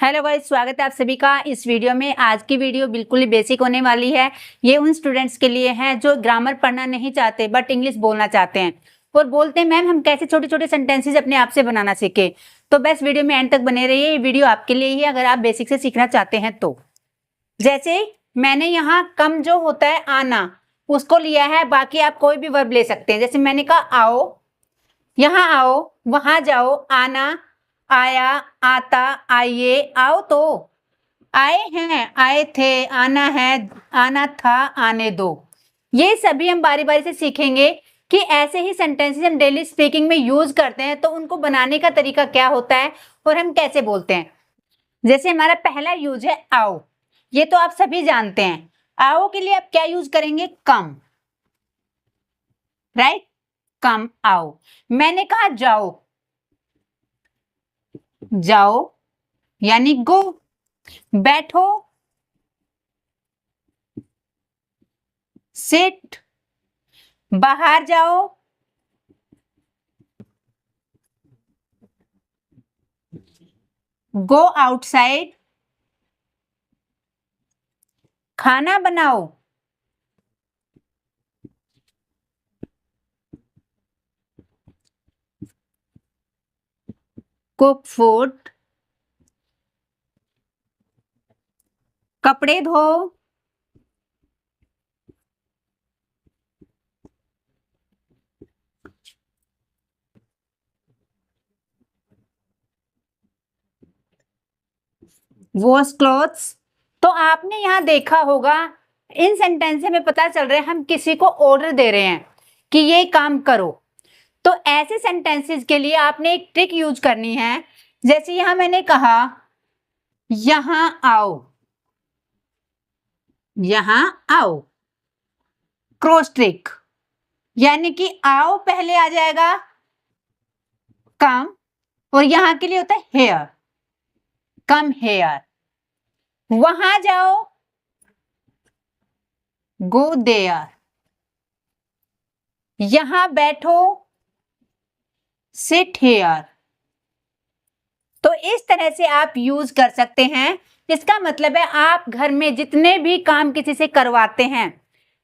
Hello guys, स्वागत है आप सभी का इस वीडियो में। आज की वीडियो बिल्कुल ही बेसिक होने वाली है। ये उन स्टूडेंट्स के लिए है जो ग्रामर पढ़ना नहीं चाहते बट इंग्लिश बोलना चाहते हैं और बोलते हैं मैम हम कैसे छोटे छोटे सेंटेंसेस अपने आप से बनाना सीखे। तो बस वीडियो में एंड तक बने रहिए, ये वीडियो आपके लिए ही है अगर आप बेसिक से सीखना चाहते हैं तो। जैसे मैंने यहाँ कम जो होता है आना उसको लिया है, बाकी आप कोई भी वर्ब ले सकते हैं। जैसे मैंने कहा आओ, यहाँ आओ, वहां जाओ, आना, आया, आता, आइए, आओ तो, आए हैं, आए थे, आना है, आना था, आने दो। ये सभी हम बारी बारी से सीखेंगे कि ऐसे ही सेंटेंसेस हम डेली स्पीकिंग में यूज करते हैं तो उनको बनाने का तरीका क्या होता है और हम कैसे बोलते हैं। जैसे हमारा पहला यूज है आओ, ये तो आप सभी जानते हैं। आओ के लिए आप क्या यूज करेंगे? कम, राइट? कम आओ। मैंने कहा जाओ, जाओ यानी गो। बैठो, सिट। बाहर जाओ, गो आउटसाइड। खाना बनाओ, कुक फूड। कपड़े धो, वॉश क्लॉथ्स। तो आपने यहां देखा होगा इन सेंटेंस में पता चल रहा है हम किसी को ऑर्डर दे रहे हैं कि ये काम करो। तो ऐसे सेंटेंसेस के लिए आपने एक ट्रिक यूज करनी है। जैसे यहां मैंने कहा यहां आओ, यहां आओ, क्रॉस ट्रिक, यानी कि आओ पहले आ जाएगा कम और यहां के लिए होता है हेयर, कम हेयर। वहां जाओ, गो देयर। यहां बैठो, सिट हेयर। तो इस तरह से आप यूज कर सकते हैं। इसका मतलब है आप घर में जितने भी काम किसी से करवाते हैं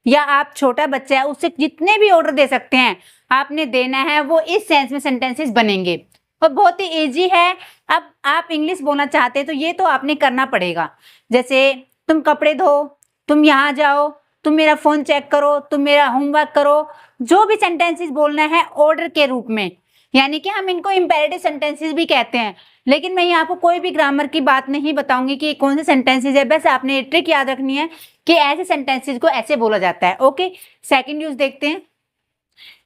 या आप छोटा बच्चा है उससे जितने भी ऑर्डर दे सकते हैं आपने देना है, वो इस सेंस में सेंटेंसेस बनेंगे और बहुत ही इजी है। अब आप इंग्लिश बोलना चाहते हैं तो ये तो आपने करना पड़ेगा। जैसे तुम कपड़े धो, तुम यहाँ जाओ, तुम मेरा फोन चेक करो, तुम मेरा होमवर्क करो। जो भी सेंटेंसेस बोलना है ऑर्डर के रूप में, यानी कि हम इनको इंपेरेटिव सेंटेंसेस भी कहते हैं। लेकिन मैं यहाँ आपको कोई भी ग्रामर की बात नहीं बताऊंगी कि कौन से सेंटेंसेस है, बस आपने ट्रिक याद रखनी है कि ऐसे सेंटेंसेस को ऐसे बोला जाता है। ओके, सेकंड यूज देखते हैं।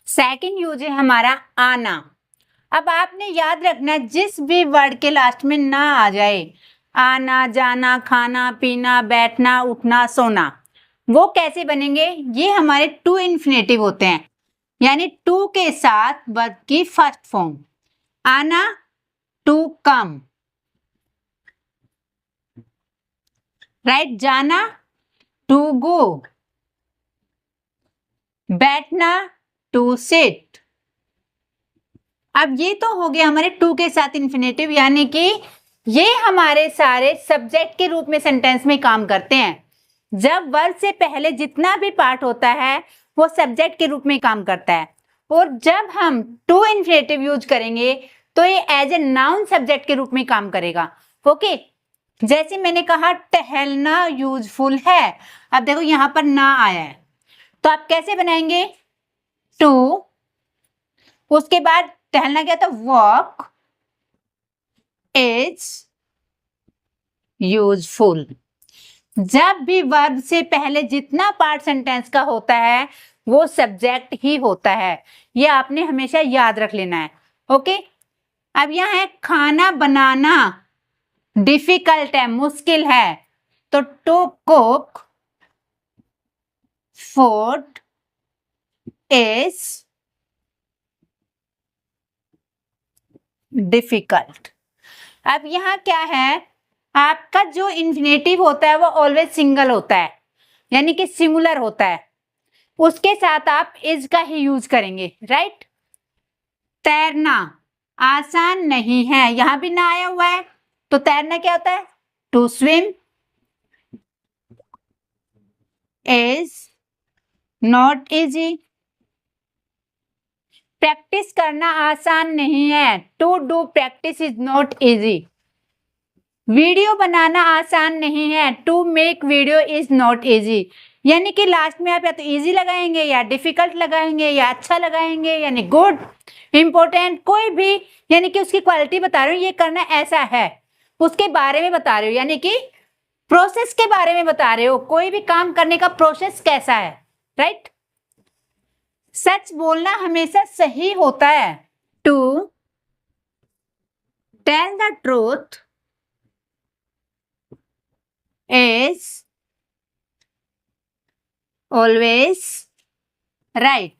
सेकंड यूज है हमारा आना। अब आपने याद रखना जिस भी वर्ड के लास्ट में ना आ जाए, आना, जाना, खाना, पीना, बैठना, उठना, सोना, वो कैसे बनेंगे? ये हमारे टू इन्फिनेटिव होते हैं, यानी टू के साथ वर्ब की फर्स्ट फॉर्म। आना टू कम, राइट? जाना टू गो, बैठना टू सिट। अब ये तो हो गया हमारे टू के साथ इन्फिनेटिव, यानी कि ये हमारे सारे सब्जेक्ट के रूप में सेंटेंस में काम करते हैं। जब वर्ब से पहले जितना भी पार्ट होता है वो सब्जेक्ट के रूप में काम करता है, और जब हम टू इन्फिनेटिव यूज करेंगे तो ये एज ए नाउन सब्जेक्ट के रूप में काम करेगा। ओके, जैसे मैंने कहा टहलना यूजफुल है। अब देखो यहां पर ना आया है तो आप कैसे बनाएंगे? टू, उसके बाद टहलना क्या था? Walk is useful. जब भी वर्ब से पहले जितना पार्ट सेंटेंस का होता है वो सब्जेक्ट ही होता है, ये आपने हमेशा याद रख लेना है। ओके, अब यहां है खाना बनाना डिफिकल्ट है, मुश्किल है, तो to cook food is difficult. अब यहां क्या है, आपका जो इन्फिनेटिव होता है वो ऑलवेज सिंगल होता है, यानी कि सिंगुलर होता है, उसके साथ आप इज का ही यूज करेंगे, राइट? तैरना आसान नहीं है, यहां भी ना आया हुआ है तो तैरना क्या होता है? To swim is not easy. Practice करना आसान नहीं है। To do practice is not easy. Video बनाना आसान नहीं है। To make video is not easy. यानी कि लास्ट में आप या तो इजी लगाएंगे या डिफिकल्ट लगाएंगे या अच्छा लगाएंगे, यानी गुड, इंपॉर्टेंट, कोई भी, यानी कि उसकी क्वालिटी बता रहे हो, ये करना ऐसा है, उसके बारे में बता रहे हो, यानी कि प्रोसेस के बारे में बता रहे हो, कोई भी काम करने का प्रोसेस कैसा है, राइट। सच बोलना हमेशा सही होता है। To tell the truth is always right।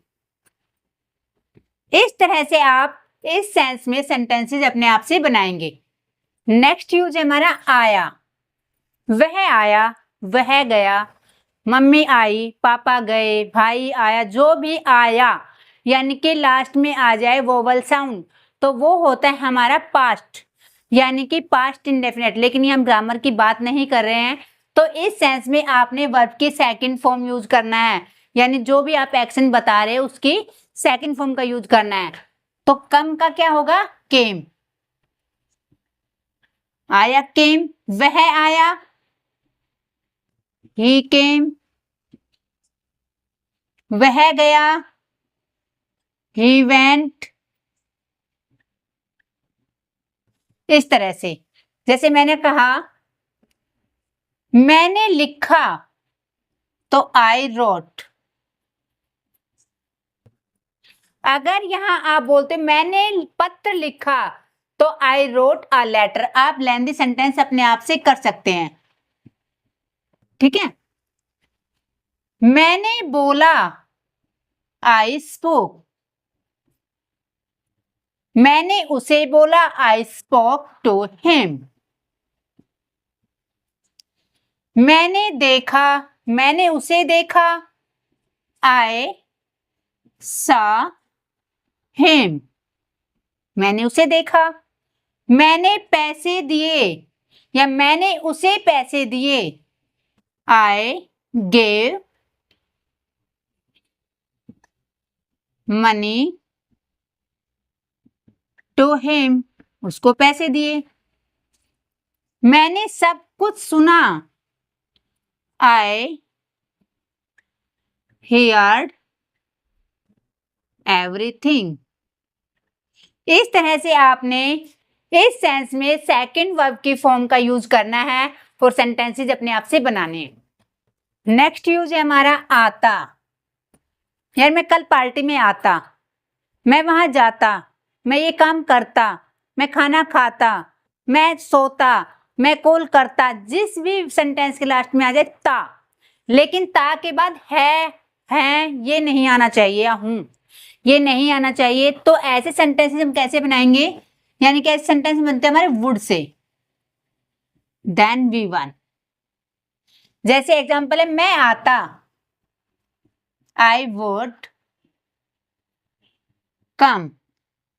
इस तरह से आप इस सेंस में सेंटेंसेस अपने आप से बनाएंगे। नेक्स्ट यूज है हमारा आया। वह आया, वह गया, मम्मी आई, पापा गए, भाई आया, जो भी आया यानी कि लास्ट में आ जाए वोवल साउंड तो वो होता है हमारा पास्ट, यानी कि पास्ट इंडेफिनिट। लेकिन ये हम ग्रामर की बात नहीं कर रहे हैं, तो इस सेंस में आपने वर्ब की सेकंड फॉर्म यूज करना है, यानी जो भी आप एक्शन बता रहे हैं उसकी सेकंड फॉर्म का यूज करना है। तो कम का क्या होगा? केम। आया केम, वह आया, ही केम, वह गया, ही वेंट। इस तरह से, जैसे मैंने कहा मैंने लिखा तो आई रोट। अगर यहां आप बोलते मैंने पत्र लिखा तो आई रोट अ लेटर। आप लेंथी सेंटेंस अपने आप से कर सकते हैं, ठीक है। मैंने बोला आई स्पोक। मैंने उसे बोला आई स्पोक टू हिम। मैंने देखा, मैंने उसे देखा, आई सा हिम। मैंने उसे देखा। मैंने पैसे दिए या मैंने उसे पैसे दिए, I gave money to him. उसको पैसे दिए। मैंने सब कुछ सुना, आई heard एवरीथिंग। इस तरह से आपने इस सेंस में सेकंड वर्ब की फॉर्म का यूज करना है और सेंटेंसेस अपने आप से बनाने हैं। नेक्स्ट यूज है हमारा आता। यार मैं कल पार्टी में आता, मैं वहां जाता, मैं ये काम करता, मैं खाना खाता, मैं सोता, मैं कॉल करता। जिस भी सेंटेंस के लास्ट में आ जाए ता, लेकिन ता के बाद है ये नहीं आना चाहिए, या हूं ये नहीं आना चाहिए। तो ऐसे सेंटेंसेस हम कैसे बनाएंगे? यानी कि ऐसे सेंटेंस बनते हैं हमारे वुड से, देन वी वन। जैसे एग्जांपल है मैं आता, आई वुड कम।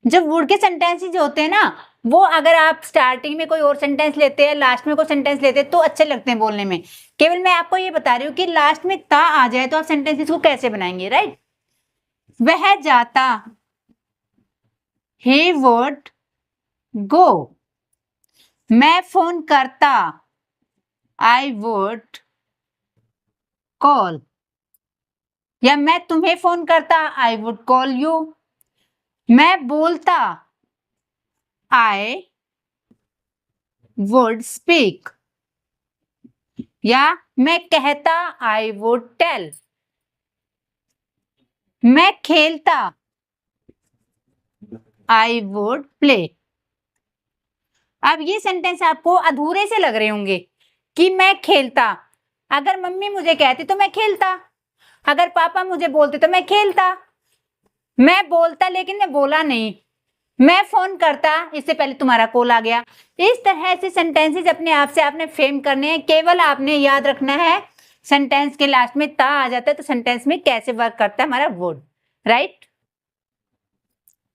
जब वुड के सेंटेंसेस होते हैं ना, वो अगर आप स्टार्टिंग में कोई और सेंटेंस लेते हैं, लास्ट में कोई सेंटेंस लेते हैं तो अच्छे लगते हैं बोलने में। केवल मैं आपको ये बता रही हूँ कि लास्ट में ता आ जाए तो आप सेंटेंसेस को कैसे बनाएंगे, राइट। वह जाता, he would go। मैं फोन करता, I would call। या मैं तुम्हें फोन करता, I would call you। मैं बोलता, I would speak। या मैं कहता, I would tell। मैं खेलता, I would play। अब ये सेंटेंस आपको अधूरे से लग रहे होंगे कि मैं खेलता। अगर मम्मी मुझे कहती तो मैं खेलता, अगर पापा मुझे बोलते तो मैं खेलता। मैं बोलता लेकिन मैं बोला नहीं। मैं फोन करता, इससे पहले तुम्हारा कॉल आ गया। इस तरह से सेंटेंसेस अपने आप से आपने फ्रेम करने हैं। केवल आपने याद रखना है सेंटेंस के लास्ट में ता आ जाता है तो सेंटेंस में कैसे वर्क करता है हमारा वुड, राइट।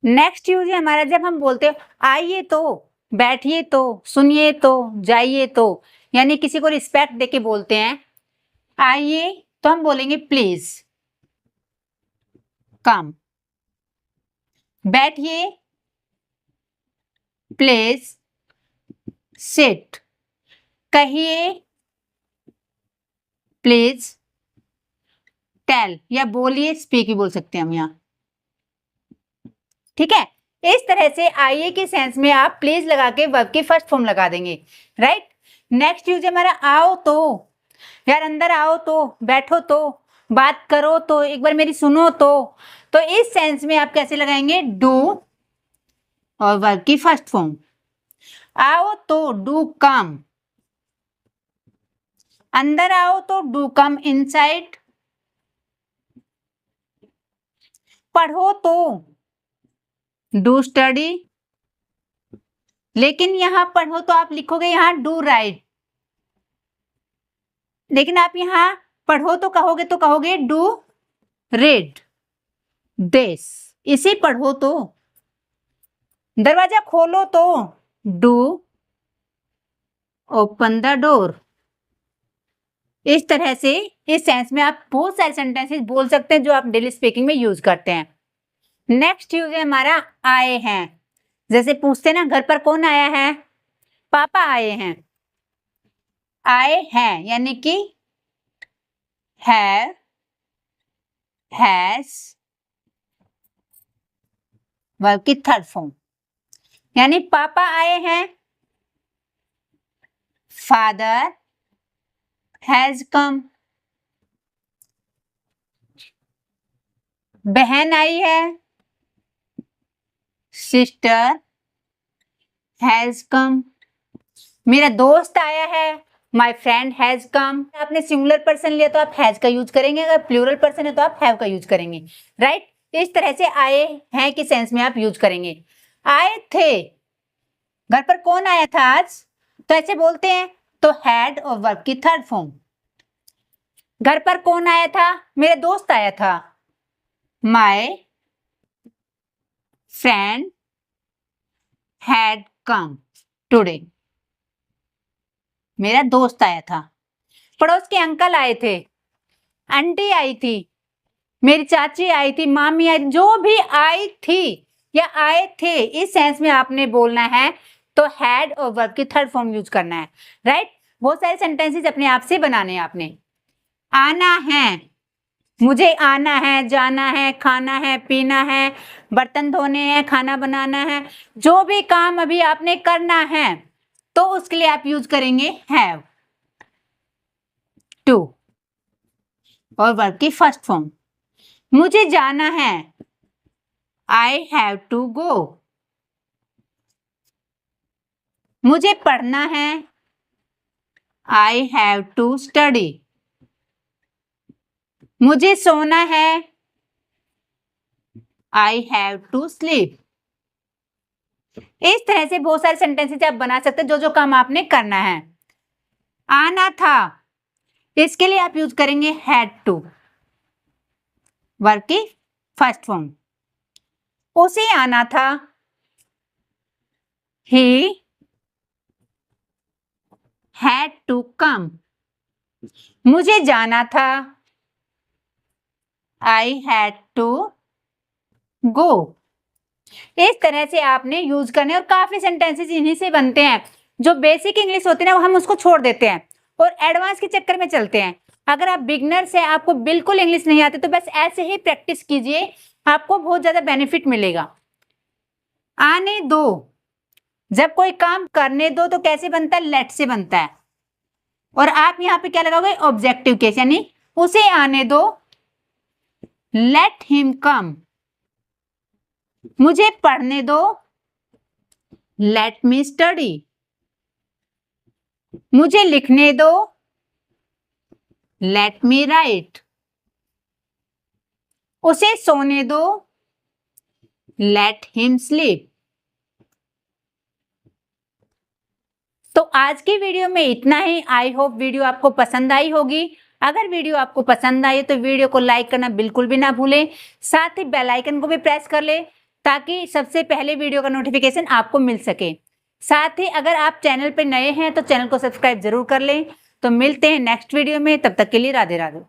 नेक्स्ट यूज है हमारा जब हम बोलते हैं आइए तो, बैठिए तो, सुनिए तो, जाइए तो, यानी किसी को रिस्पेक्ट देके बोलते हैं। आइए तो हम बोलेंगे प्लीज कम। बैठिए प्लीज सिट। कहिए प्लीज टेल, या बोलिए स्पीक भी बोल सकते हैं हम यहाँ। ठीक है, इस तरह से आइए के सेंस में आप प्लीज लगा के वर्ब की फर्स्ट फॉर्म लगा देंगे। राइट, नेक्स्ट यूज है हमारा आओ तो। यार अंदर आओ तो, बैठो तो, बात करो तो, एक बार मेरी सुनो तो इस सेंस में आप कैसे लगाएंगे? डू और वर्ब की फर्स्ट फॉर्म। आओ तो डू कम। अंदर आओ तो डू कम इनसाइड। पढ़ो तो डू स्टडी। लेकिन यहां पढ़ो तो आप लिखोगे यहां डू राइट, लेकिन आप यहां पढ़ो तो कहोगे डू रीड दिस। इसे पढ़ो तो। दरवाजा खोलो तो डू ओपन द डोर। इस तरह से इस सेंस में आप बहुत सारे सेंटेंसेस बोल सकते हैं जो आप डेली स्पीकिंग में यूज करते हैं। नेक्स्ट यूज है हमारा आए हैं। जैसे पूछते ना घर पर कौन आया है? पापा आए हैं। आए हैं यानी कि have, has, वर्ब की थर्ड फॉर्म, यानी पापा आए हैं। Father has come. बहन आई है। Sister has come. मेरा दोस्त आया है। My friend has come. आपने सिंगुलर पर्सन लिया तो आप हैज का यूज करेंगे, अगर प्लूरल पर्सन है तो आप हैव का यूज करेंगे। राइट, इस तरह से आए हैं के सेंस में आप यूज करेंगे। आए थे, घर पर कौन आया था आज? तो ऐसे बोलते हैं तो हैड और वर्ब की थर्ड फॉर्म। घर पर कौन आया था? मेरा दोस्त आया था। My friend had come today. मेरा दोस्त आया था। पड़ोस के अंकल आए थे। आंटी आई थी। मेरी चाची आई थी। मामी आई थी। जो भी आई थी या आए थे, इस सेंस में आपने बोलना है तो हैड और वर्ब की थर्ड फॉर्म यूज करना है। राइट, बहुत सारे सेंटेंसेस अपने आप से बनाने हैं आपने। आना है, मुझे आना है, जाना है, खाना है, पीना है, बर्तन धोने हैं, खाना बनाना है, जो भी काम अभी आपने करना है तो उसके लिए आप यूज करेंगे हैव। टू और वर्ब की फर्स्ट फॉर्म। मुझे जाना है, आई हैव टू गो। मुझे पढ़ना है, आई हैव टू स्टडी। मुझे सोना है, आई हैव टू स्लीप। इस तरह से बहुत सारे सेंटेंसेस आप बना सकते हैं जो जो काम आपने करना है। आना था, इसके लिए आप यूज करेंगे हैड टू, वर्ब की फर्स्ट फॉर्म। उसे आना था, ही हैड टू कम। मुझे जाना था, आई हैड टू गो। इस तरह से आपने यूज करने, और काफी सेंटेंसेस इन्हीं से बनते हैं। जो बेसिक इंग्लिश होती है ना, वो हम उसको छोड़ देते हैं और एडवांस के चक्कर में चलते हैं। अगर आप बिगनर्स हैं, आपको बिल्कुल इंग्लिश नहीं आती, तो बस ऐसे ही प्रैक्टिस कीजिए, आपको बहुत ज्यादा बेनिफिट मिलेगा। आने दो, जब कोई काम करने दो तो कैसे बनता है? लेट से बनता है। और आप यहाँ पे क्या लगाओगे? ऑब्जेक्टिव केस, यानी उसे आने दो, लेट हिम कम। मुझे पढ़ने दो, लेट मी स्टडी। मुझे लिखने दो, लेट मी राइट। उसे सोने दो, लेट हिम स्लीप। तो आज की वीडियो में इतना ही। आई होप वीडियो आपको पसंद आई होगी। अगर वीडियो आपको पसंद आई तो वीडियो को लाइक करना बिल्कुल भी ना भूलें, साथ ही बेल आइकन को भी प्रेस कर ले ताकि सबसे पहले वीडियो का नोटिफिकेशन आपको मिल सके। साथ ही अगर आप चैनल पे नए हैं तो चैनल को सब्सक्राइब जरूर कर लें। तो मिलते हैं नेक्स्ट वीडियो में, तब तक के लिए राधे राधे।